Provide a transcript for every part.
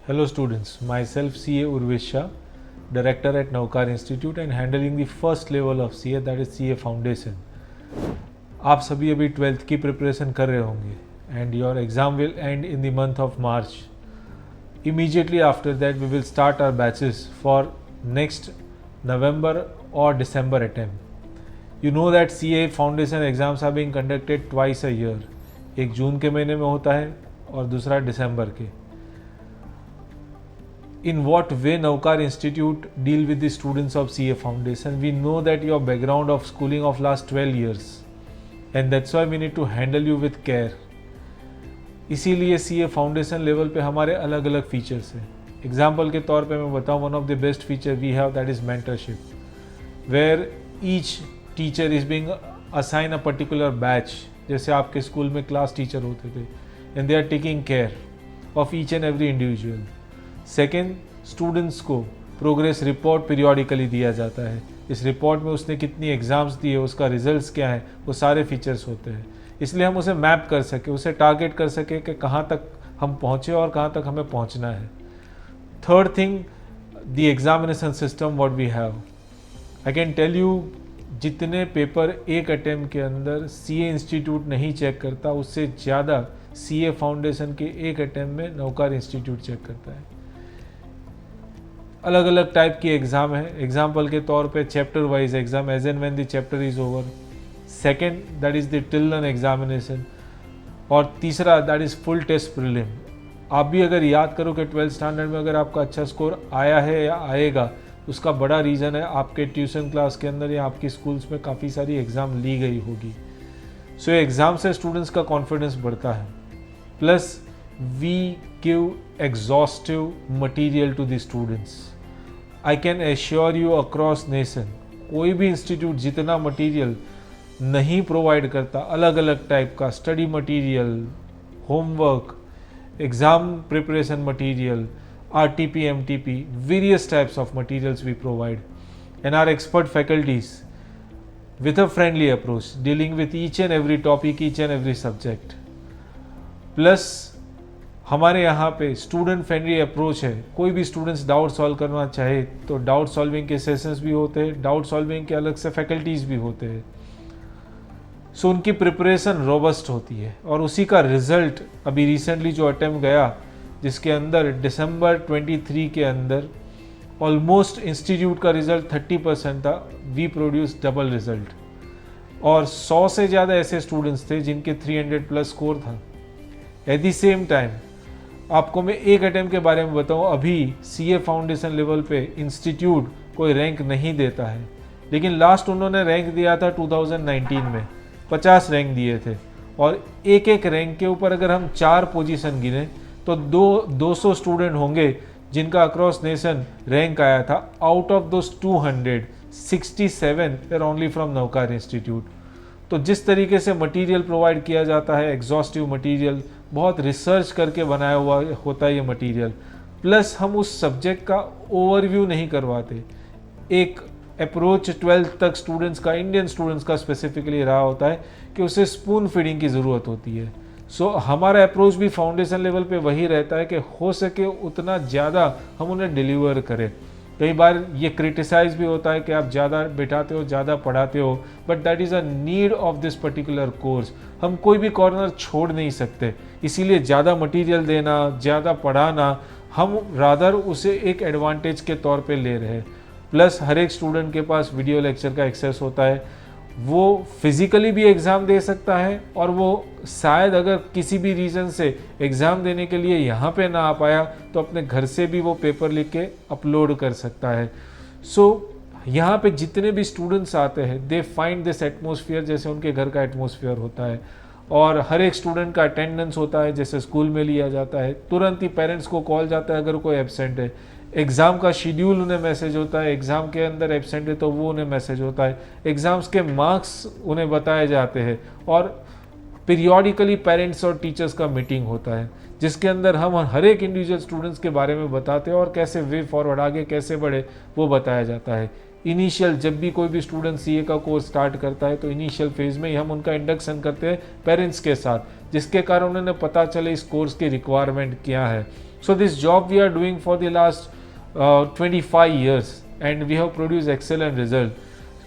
Hello students, myself CA Urvesh Shah, Director at Navkar Institute and handling the first level of CA, that is CA Foundation. आप सभी अभी 12th की preparation कर रहे होंगे and your exam will end in the month of March. Immediately after that we will start our batches for next November or December attempt. You know that CA Foundation exams are being conducted twice a year. एक जून के महीने में होता है और दूसरा दिसंबर के. In what way Navkar Institute deal with the students of CA Foundation? We know that your background of schooling of last 12 years and that's why we need to handle you with care. इसीलिए CA Foundation level पे हमारे अलग अलग features हैं. Example के तौर पे मैं बताऊँ, one of the best feature we have that is mentorship, where each teacher is being assign a particular batch. जैसे आपके स्कूल में क्लास टीचर होते थे and they are taking care of each and every individual. Second, students को progress report periodically दिया जाता है. इस रिपोर्ट में उसने कितनी एग्ज़ाम्स दिए, उसका रिजल्ट्स क्या है, वो सारे फीचर्स होते हैं. इसलिए हम उसे मैप कर सके, उसे टारगेट कर सके कि कहाँ तक हम पहुँचे और कहाँ तक हमें पहुँचना है. Third thing, the examination system what we have. I can tell you, जितने पेपर एक अटेम्प्ट के अंदर CA इंस्टीट्यूट नहीं चेक करता, उससे ज़्यादा CA फाउंडेशन के एक अटेम्प्ट में नवकार इंस्टीट्यूट चेक करता है. अलग अलग टाइप की एग्ज़ाम है. एग्जाम्पल के तौर पे chapter wise exam as and when the chapter is over. Second, that is the till examination. और तीसरा, that is full test prelim. आप भी अगर याद करो कि 12th स्टैंडर्ड में अगर आपका अच्छा स्कोर आया है या आएगा, उसका बड़ा रीज़न है आपके ट्यूशन क्लास के अंदर या आपकी स्कूल्स में काफ़ी सारी एग्ज़ाम ली गई होगी. सो एग्ज़ाम से स्टूडेंट्स का कॉन्फिडेंस बढ़ता है. Plus we give exhaustive material to the students. I can assure you across nation कोई भी इंस्टीट्यूट जितना मटीरियल नहीं प्रोवाइड करता, अलग अलग टाइप का study material, homework, exam preparation material, RTP, MTP, various types of materials we provide, and our expert faculties with a friendly approach dealing with each and every topic, each and every subject. Plus हमारे यहाँ पे student friendly approach है. कोई भी students doubt solve करना चाहे तो doubt solving के सेशंस भी होते हैं, डाउट सॉल्विंग के अलग से फैकल्टीज़ भी होते हैं. सो उनकी प्रिपरेशन रोबस्ट होती है और उसी का रिजल्ट अभी रिसेंटली जो अटेम्प्ट गया, जिसके अंदर दिसंबर 23 के अंदर ऑलमोस्ट इंस्टीट्यूट का रिजल्ट 30% था, वी प्रोड्यूस डबल रिजल्ट. और 100 से ज़्यादा ऐसे स्टूडेंट्स थे जिनके 300 प्लस स्कोर था. एट द सेम टाइम आपको मैं एक अटेम्प्ट के बारे में बताऊं, अभी CA फाउंडेशन लेवल पे इंस्टीट्यूट कोई रैंक नहीं देता है, लेकिन लास्ट उन्होंने रैंक दिया था 2019 में, 50 रैंक दिए थे. और एक एक रैंक के ऊपर अगर हम 4 पोजीशन गिने तो 200 स्टूडेंट होंगे जिनका अक्रॉस नेशन रैंक आया था. Out of those 200, 67 were only from Navkar institute. तो जिस तरीके से मटेरियल प्रोवाइड किया जाता है, एग्जॉस्टिव मटेरियल, बहुत रिसर्च करके बनाया हुआ होता है ये मटेरियल. प्लस हम उस सब्जेक्ट का ओवरव्यू नहीं करवाते. एक अप्रोच 12th तक स्टूडेंट्स का, इंडियन स्टूडेंट्स का स्पेसिफिकली रहा होता है कि उसे स्पून फीडिंग की ज़रूरत होती है. सो हमारा अप्रोच भी फाउंडेशन लेवल पे वही रहता है कि हो सके उतना ज़्यादा हम उन्हें डिलीवर करें. कई बार ये क्रिटिसाइज भी होता है कि आप ज़्यादा बिठाते हो, ज़्यादा पढ़ाते हो, but that is a need of this particular course. हम कोई भी कॉर्नर छोड़ नहीं सकते, इसीलिए ज़्यादा मटेरियल देना, ज़्यादा पढ़ाना, हम रादर उसे एक एडवांटेज के तौर पे ले रहे हैं. प्लस हर एक स्टूडेंट के पास वीडियो लेक्चर का एक्सेस होता है. वो फिज़िकली भी एग्ज़ाम दे सकता है और वो शायद अगर किसी भी रीज़न से एग्ज़ाम देने के लिए यहाँ पे ना आ पाया तो अपने घर से भी वो पेपर लिख के अपलोड कर सकता है. सो यहाँ पे जितने भी स्टूडेंट्स आते हैं, दे फाइंड दिस एटमॉस्फेयर जैसे उनके घर का एटमॉस्फेयर होता है. और हर एक स्टूडेंट का अटेंडेंस होता है जैसे स्कूल में लिया जाता है. तुरंत ही पेरेंट्स को कॉल जाता है अगर कोई एब्सेंट है. एग्ज़ाम का शेड्यूल उन्हें मैसेज होता है, एग्ज़ाम के अंदर एब्सेंट है तो वो उन्हें मैसेज होता है. एग्ज़ाम्स के मार्क्स उन्हें बताए जाते हैं. और पीरियोडिकली पेरेंट्स और टीचर्स का मीटिंग होता है जिसके अंदर हम हर एक इंडिविजुअल स्टूडेंट्स के बारे में बताते हैं और कैसे वे फॉरवर्ड आगे कैसे बढ़े वो बताया जाता है. इनिशियल जब भी कोई भी स्टूडेंट CA का कोर्स स्टार्ट करता है तो इनिशियल फेज़ में ही हम उनका इंडक्शन करते हैं पेरेंट्स के साथ, जिसके कारण उन्हें पता चले इस कोर्स की रिक्वायरमेंट क्या है. So this job we are doing for the last 25 years and we have produced excellent result.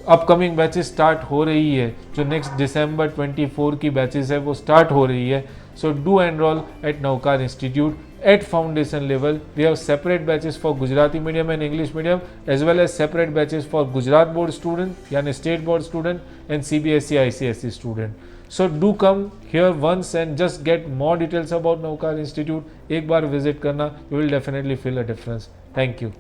Upcoming batches start हो रही है, जो नेक्स्ट दिसंबर 24 की बैचेस है वो स्टार्ट हो रही है. So do enrol at Navkar institute at foundation level. We have separate batches for Gujarati medium and English medium, as well as separate batches for Gujarat board student yani state board student and CBSE ICSE student. So do come here once and just get more details about Navkar Institute. एक बार visit करना, you will definitely feel a difference. Thank you.